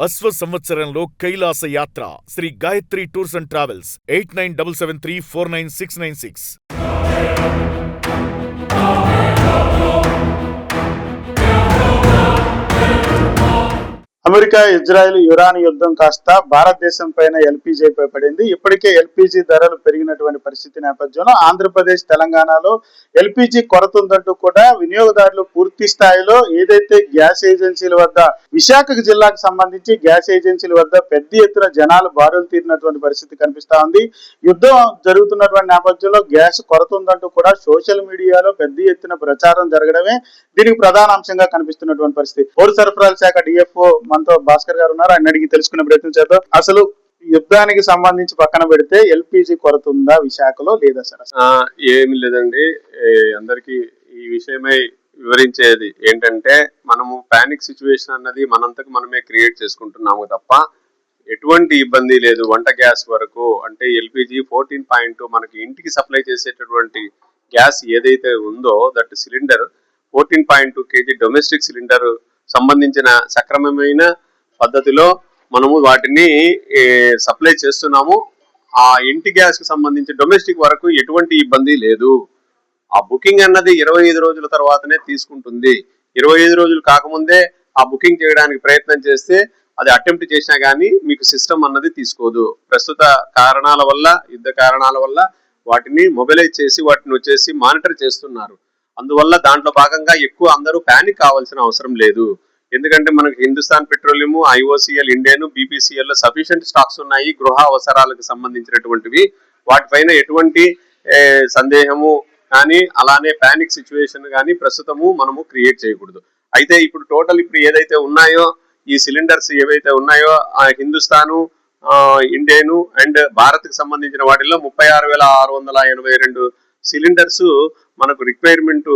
అశ్వ సంవత్సరంలో కైలాస యాత్ర Sri Gayatri tours and travels 8977349696. America Israel Iran యుద్ధం కాస్త భారతదేశం పైన ఎల్పీజీపై పడింది. ఇప్పటికే ఎల్పీజీ ధరలు పెరిగినటువంటి పరిస్థితి నేపథ్యంలో ఆంధ్రప్రదేశ్, తెలంగాణలో ఎల్పీజీ కొరత ఉందంటూ కూడా వినియోగదారులు పూర్తి స్థాయిలో ఏదైతే గ్యాస్ ఏజెన్సీల వద్ద విశాఖ జిల్లాకు సంబంధించి గ్యాస్ ఏజెన్సీల వద్ద పెద్ద ఎత్తున జనాలు బారులు తీరినటువంటి పరిస్థితి కనిపిస్తా ఉంది. యుద్ధం జరుగుతున్నటువంటి నేపథ్యంలో గ్యాస్ కొరత ఉందంటూ కూడా సోషల్ మీడియాలో పెద్ద ఎత్తున ప్రచారం జరగడమే దీనికి ప్రధాన అంశంగా కనిపిస్తున్నటువంటి పరిస్థితి. పౌర సరఫరాల శాఖ డిఎఫ్ఓ మనతో భాస్కర్ గారు ఉన్నారు. ఆయన అడిగి తెలుసుకునే ప్రయత్నం చేద్దాం. అసలు యుద్ధానికి సంబంధించి పక్కన పెడితే ఎల్పీజీ కొరత ఉందా విశాఖలో లేదా సార్? ఏమి లేదండి. అందరికి ఈ విషయమై వివరించేది ఏంటంటే, మనము పానిక్ సిచ్యువేషన్ అన్నది మనంతకు మనమే క్రియేట్ చేసుకుంటున్నాము తప్ప ఎటువంటి ఇబ్బంది లేదు. వంట గ్యాస్ వరకు అంటే ఎల్పిజి 14.2 మనకి ఇంటికి సప్లై చేసేటటువంటి గ్యాస్ ఏదైతే ఉందో that cylinder 14.2 kg domestic cylinder సంబంధించిన సక్రమమైన పద్ధతిలో మనము వాటిని సప్లై చేస్తున్నాము. ఆ ఇంటి గ్యాస్ కి సంబంధించి డొమెస్టిక్ వరకు ఎటువంటి ఇబ్బంది లేదు. ఆ బుకింగ్ అన్నది 25 రోజుల తర్వాతనే తీసుకుంటుంది. 25 రోజులు కాకముందే ఆ బుకింగ్ చేయడానికి ప్రయత్నం చేస్తే అది అటెంప్ట్ చేసినా కానీ మీకు సిస్టమ్ అన్నది తీసుకోదు. ప్రస్తుత కారణాల వల్ల, యుద్ధ కారణాల వల్ల వాటిని మొబిలైజ్ చేసి వాటిని వచ్చేసి మానిటర్ చేస్తున్నారు. అందువల్ల దాంట్లో భాగంగా ఎక్కువ అందరూ ప్యానిక్ కావాల్సిన అవసరం లేదు. ఎందుకంటే మనకు Hindustan petroleum, IOCL, Indian, BPCL లో సఫిషియంట్ స్టాక్స్ ఉన్నాయి. గృహ అవసరాలకు సంబంధించినటువంటివి. వాటిపైన ఎటువంటి సందేహము కానీ అలానే ప్యానిక్ సిచ్యువేషన్ కానీ ప్రస్తుతము మనము క్రియేట్ చేయకూడదు. అయితే ఇప్పుడు టోటల్ ఇప్పుడు ఏదైతే ఉన్నాయో ఈ సిలిండర్స్ ఏవైతే ఉన్నాయో హిందుస్థాను, ఇండియన్ అండ్ భారత్ కి సంబంధించిన వాటిల్లో 36,682 సిలిండర్స్ మనకు రిక్వైర్మెంట్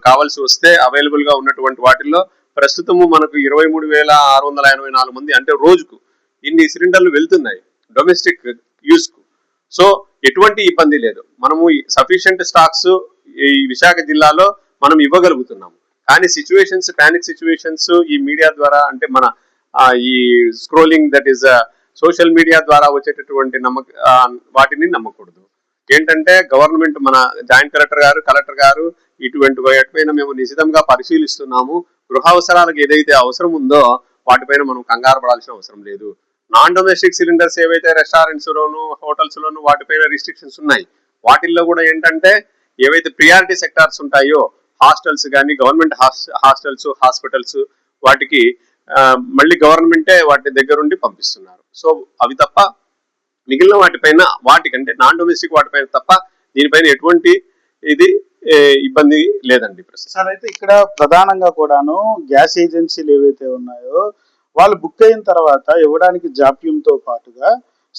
కావాల్సి వస్తే అవైలబుల్ గా ఉన్నటువంటి వాటిల్లో ప్రస్తుతము మనకు 23,684 మంది అంటే రోజుకు ఇన్ని సిలిండర్లు వెళ్తున్నాయి డొమెస్టిక్ యూస్ కు. సో ఎటువంటి ఇబ్బంది లేదు. మనము సఫిషియంట్ స్టాక్స్ ఈ విశాఖ జిల్లాలో మనం ఇవ్వగలుగుతున్నాము. కానీ సిచ్యువేషన్స్, పానిక్ సిచ్యువేషన్స్ ఈ మీడియా ద్వారా అంటే మన ఈ scrolling that is social media ద్వారా వచ్చేటటువంటి వాటిని నమ్మకూడదు. ఏంటంటే గవర్నమెంట్ మన జాయింట్ కలెక్టర్ గారు ఇటువంటి వాటిపైన మేము నిశితంగా పరిశీలిస్తున్నాము. గృహ అవసరాలకు ఏదైతే అవసరం ఉందో వాటిపైన మనం కంగారు పడాల్సిన అవసరం లేదు. నాన్ డొమెస్టిక్ సిలిండర్స్ ఏవైతే రెస్టారెంట్స్ లోను, హోటల్స్ లోను వాటిపైన రిస్ట్రిక్షన్స్ ఉన్నాయి. వాటిల్లో కూడా ఏంటంటే ఏవైతే ప్రియారిటీ సెక్టార్స్ ఉంటాయో హాస్టల్స్ కానీ, గవర్నమెంట్ హాస్టల్స్, హాస్పిటల్స్ వాటికి మళ్ళీ గవర్నమెంటే వాటి దగ్గరుండి పంపిస్తున్నారు. సో అవి తప్ప మిగిలిన వాటిపైన వాటికంటే నాన్ డొమెస్టిక్ వాటిపైన తప్ప దీనిపైన ఎటువంటి ఇబ్బంది లేదండి ప్రస్తుతం. సార్ అయితే ఇక్కడ ప్రధానంగా కూడాను గ్యాస్ ఏజెన్సీలు ఏవైతే ఉన్నాయో వాళ్ళు బుక్ అయిన తర్వాత ఇవ్వడానికి జాప్యంతో పాటుగా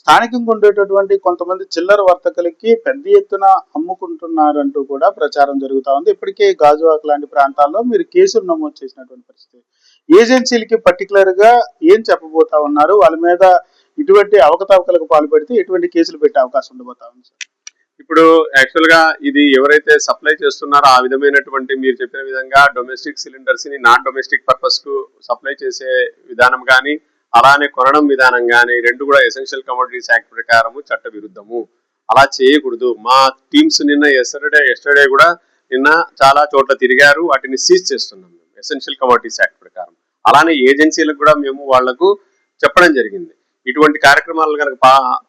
స్థానికంగా ఉండేటటువంటి కొంతమంది చిల్లర వర్తకులకి పెద్ద ఎత్తున అమ్ముకుంటున్నారంటూ కూడా ప్రచారం జరుగుతూ ఉంది. ఇప్పటికే గాజువాక లాంటి ప్రాంతాల్లో మీరు కేసులు నమోదు చేసినటువంటి పరిస్థితి. ఏజెన్సీలకి పర్టికులర్ గా ఏం చెప్పబోతా ఉన్నారు? వాళ్ళ మీద ఇటువంటి అవకతవకలకు పాల్పడితే ఎటువంటి కేసులు పెట్టే అవకాశం ఉండబోతా ఉంది సార్? ఇప్పుడు యాక్చువల్ గా ఇది ఎవరైతే సప్లై చేస్తున్నారో ఆ విధమైనటువంటి మీరు చెప్పిన విధంగా డొమెస్టిక్ సిలిండర్స్ ని నాన్ డొమెస్టిక్ పర్పస్ కు సప్లై చేసే విధానం కానీ అలానే కొనడం విధానం కానీ రెండు కూడా ఎసెన్షియల్ కమోడిటీస్ యాక్ట్ ప్రకారము చట్ట విరుద్ధము. అలా చేయకూడదు. మా టీమ్స్ నిన్న ఎస్టర్డే కూడా నిన్న చాలా చోట్ల తిరిగారు. వాటిని సీజ్ చేస్తున్నాం మేము ఎసెన్షియల్ కమోడిటీస్ యాక్ట్ ప్రకారం. అలానే ఏజెన్సీలకు కూడా మేము వాళ్లకు చెప్పడం జరిగింది. ఇటువంటి కార్యక్రమాలు కనుక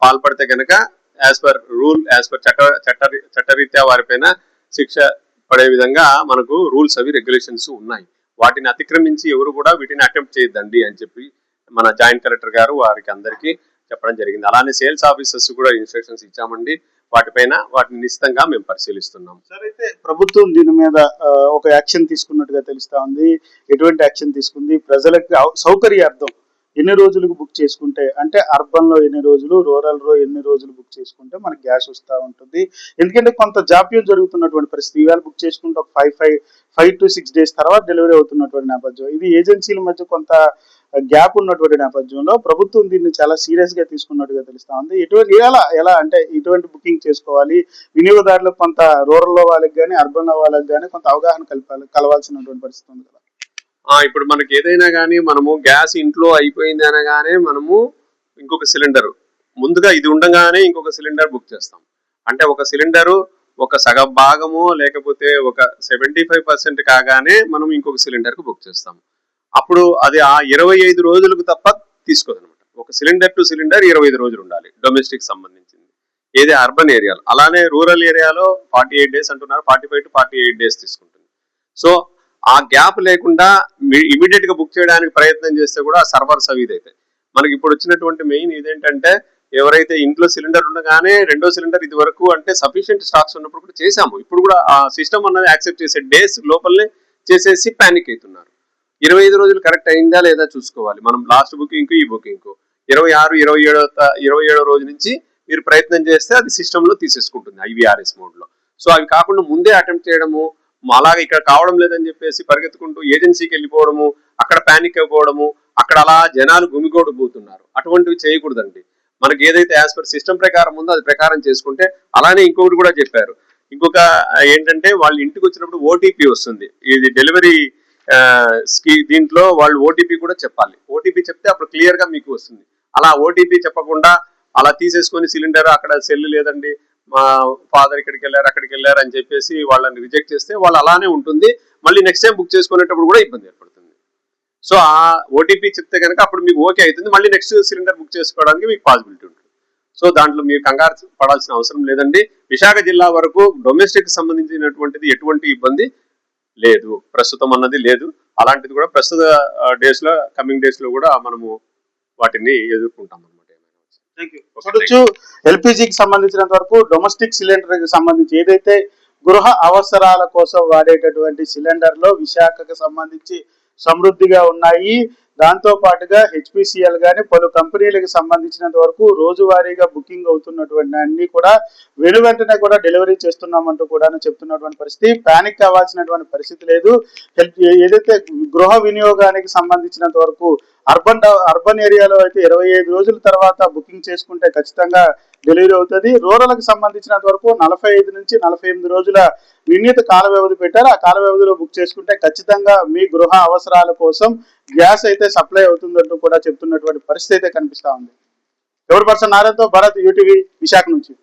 పాల్పడితే కనుక as per rule, as per చట్టరీత్యా వారిపైన శిక్ష పడే విధంగా మనకు రూల్స్ అవి రెగ్యులేషన్స్ ఉన్నాయి. వాటిని అతిక్రమించి ఎవరు కూడా వీటిని అటెంప్ట్ చేయొద్దండి అని చెప్పి మన జాయింట్ కలెక్టర్ గారు వారికి అందరికీ చెప్పడం జరిగింది. అలానే సేల్స్ ఆఫీసర్స్ కూడా ఇన్స్ట్రక్షన్స్ ఇచ్చామండి. వాటిని నిశ్చితంగా మేము పరిశీలిస్తున్నాం. సార్ అయితే ప్రభుత్వం దీని మీద ఒక యాక్షన్ తీసుకున్నట్టుగా తెలుస్తా ఉంది. ఎటువంటి యాక్షన్ తీసుకుంది? ప్రజలకు సౌకర్యార్థం ఎన్ని రోజులకు బుక్ చేసుకుంటే అంటే అర్బన్ లో ఎన్ని రోజులు, రూరల్ లో ఎన్ని రోజులు బుక్ చేసుకుంటే మనకి గ్యాస్ వస్తూ ఉంటుంది? ఎందుకంటే కొంత జాప్యం జరుగుతున్నటువంటి పరిస్థితి. ఇవాళ బుక్ చేసుకుంటే ఒక 5 to 6 days తర్వాత డెలివరీ అవుతున్నటువంటి నేపథ్యం. ఇది ఏజెన్సీల మధ్య కొంత గ్యాప్ ఉన్నటువంటి నేపథ్యంలో ప్రభుత్వం దీన్ని చాలా సీరియస్ గా తీసుకున్నట్టుగా తెలుస్తా ఉంది. ఎలా అంటే ఇటువంటి బుకింగ్ చేసుకోవాలి, వినియోగదారులకు కొంత రూరల్ లో వాళ్ళకి కానీ అర్బన్ లో వాళ్ళకి కానీ కొంత అవగాహన కలవాల్సినటువంటి పరిస్థితి ఉంది కదా. ఇప్పుడు మనకి ఏదైనా కానీ మనము గ్యాస్ ఇంట్లో అయిపోయింది అనగానే మనము ఇంకొక సిలిండర్ ముందుగా ఇది ఉండగానే ఇంకొక సిలిండర్ బుక్ చేస్తాం. అంటే ఒక సిలిండరు ఒక సగం భాగము లేకపోతే ఒక 75% కాగానే మనం ఇంకొక సిలిండర్కి బుక్ చేస్తాం. అప్పుడు అది ఆ 25 రోజులకు తప్ప తీసుకోదనమాట. ఒక సిలిండర్ టు సిలిండర్ 25 రోజులు ఉండాలి డొమెస్టిక్ సంబంధించింది, ఏది అర్బన్ ఏరియాలో. అలానే రూరల్ ఏరియాలో 48 డేస్ అంటున్నారు, 45 to 48 డేస్ తీసుకుంటుంది. సో ఆ గ్యాప్ లేకుండా ఇమీడియట్ గా బుక్ చేయడానికి ప్రయత్నం చేస్తే కూడా సర్వర్స్ అవి ఇదైతే మనకి ఇప్పుడు వచ్చినటువంటి మెయిన్ ఇదేంటంటే ఎవరైతే ఇంట్లో సిలిండర్ ఉండగానే రెండో సిలిండర్ ఇది వరకు అంటే సఫిషియెంట్ స్టాక్స్ ఉన్నప్పుడు కూడా చేసాము. ఇప్పుడు కూడా ఆ సిస్టమ్ అన్నది యాక్సెప్ట్ చేసే డేస్ లోపలనే చేసేసి ప్యానిక్ అవుతున్నారు. 25 రోజులు కరెక్ట్ అయిందా లేదా చూసుకోవాలి. మనం లాస్ట్ బుకింగ్ ఈ బుకింగ్ 27 రోజు నుంచి మీరు ప్రయత్నం చేస్తే అది సిస్టమ్ లో తీసేసుకుంటుంది IVRS మోడ్ లో. సో అవి కాకుండా ముందే అటెంప్ట్ చేయడము, అలాగే ఇక్కడ కావడం లేదని చెప్పేసి పరిగెత్తుకుంటూ ఏజెన్సీకి వెళ్ళిపోవడము, అక్కడ ప్యానిక్ అయిపోవడము, అక్కడ అలా జనాలు గుమిగూడిపోతున్నారు. అటువంటివి చేయకూడదండి. మనకి ఏదైతే యాజ్ పర్ సిస్టమ్ ప్రకారం ఉందో అది ప్రకారం చేసుకుంటే. అలానే ఇంకొకటి కూడా చెప్పారు, ఇంకొక ఏంటంటే వాళ్ళు ఇంటికి వచ్చినప్పుడు ఓటీపీ వస్తుంది. ఇది డెలివరీ దీంట్లో వాళ్ళు ఓటీపీ కూడా చెప్పాలి. ఓటీపీ చెప్తే అప్పుడు క్లియర్ గా మీకు వస్తుంది. అలా ఓటీపీ చెప్పకుండా అలా తీసేసుకొని సిలిండర్ అక్కడ సెల్ లేదండి మా ఫాదర్ ఇక్కడికి వెళ్ళారు అక్కడికి వెళ్ళారు అని చెప్పేసి వాళ్ళని రిజెక్ట్ చేస్తే వాళ్ళు అలానే ఉంటుంది. మళ్ళీ నెక్స్ట్ టైం బుక్ చేసుకునేటప్పుడు కూడా ఇబ్బంది ఏర్పడుతుంది. సో ఆ ఓటీపీ చెప్తే కనుక అప్పుడు మీకు ఓకే అవుతుంది, మళ్ళీ నెక్స్ట్ సిలిండర్ బుక్ చేసుకోవడానికి మీకు పాసిబిలిటీ ఉంటుంది. సో దాంట్లో మీరు కంగారు పడాల్సిన అవసరం లేదండి. విశాఖ జిల్లా వరకు డొమెస్టిక్ సంబంధించినటువంటిది ఎటువంటి ఇబ్బంది లేదు, ప్రస్తుతం అన్నది లేదు. అలాంటిది కూడా ప్రస్తుత డేస్ లో కమింగ్ డేస్ లో కూడా మనము వాటిని ఎదుర్కొంటాం అనమాట. చూడొచ్చు, ఎల్పిజికి సంబంధించినంత వరకు డొమెస్టిక్ సిలిండర్ కి సంబంధించి ఏదైతే గృహ అవసరాల కోసం వాడేటటువంటి సిలిండర్లో విశాఖకు సంబంధించి సమృద్ధిగా ఉన్నాయి. దాంతో పాటుగా హెచ్పిసిఎల్ గానీ పలు కంపెనీలకు సంబంధించినంత వరకు రోజువారీగా బుకింగ్ అవుతున్నటువంటి అన్ని కూడా వెనువెంటనే కూడా డెలివరీ చేస్తున్నామంటూ కూడా చెప్తున్నటువంటి పరిస్థితి. ప్యానిక్ కావాల్సినటువంటి పరిస్థితి లేదు. ఏదైతే గృహ వినియోగానికి సంబంధించినంత వరకు అర్బన్ ఏరియాలో అయితే 25 రోజుల తర్వాత బుకింగ్ చేసుకుంటే ఖచ్చితంగా డెలివరీ అవుతుంది. రూరల్ కి సంబంధించినంత వరకు 45 నుంచి 48 రోజుల నిర్ణీత కాల వ్యవధి పెట్టారు. ఆ కాల వ్యవధిలో బుక్ చేసుకుంటే ఖచ్చితంగా మీ గృహ అవసరాల కోసం గ్యాస్ అయితే సప్లై అవుతుందంటూ కూడా చెప్తున్నటువంటి పరిస్థితి అయితే కనిపిస్తా ఉంది. ఎవరి పర్సన్ నారాయణతో భరత్, UTV విశాఖ నుంచి.